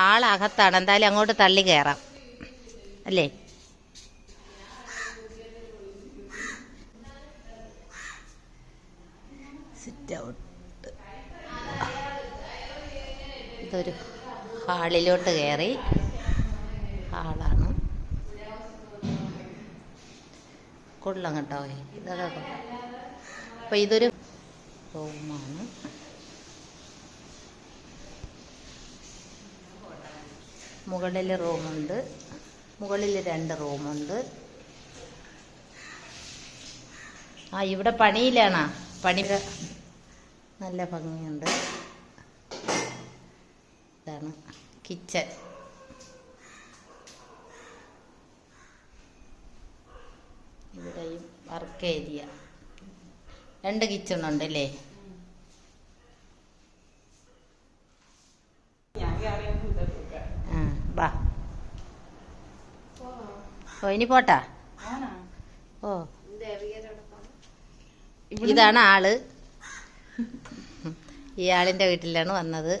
ആളകത്താണ്, എന്തായാലും അങ്ങോട്ട് തള്ളി കയറാം അല്ലേ? Sit out. ഇതൊരു ഹാളിലോട്ട് കയറി. ഹാളാണ്. കൊള്ളാം കേട്ടോ, ഇതൊക്കെ കൊള്ളാം. അപ്പോൾ ഇതൊരു റൂമാണ്. മുകളിൽ റൂമുണ്ട്, മുകളിൽ 2 റൂമുണ്ട്. ഇവിടെ പണിയിലാണോ? പണി നല്ല ഭംഗിയുണ്ട്. ഇതാണ് കിച്ചൺ. ഇവിടെയും വർക്ക് ഏരിയ. 2 കിച്ചണുണ്ട് അല്ലേ? വാ. ഇനി പോട്ടാ. ഇതാണ് ആള്. ഈ ആളിന്റെ വീട്ടിലാണ് വന്നത്.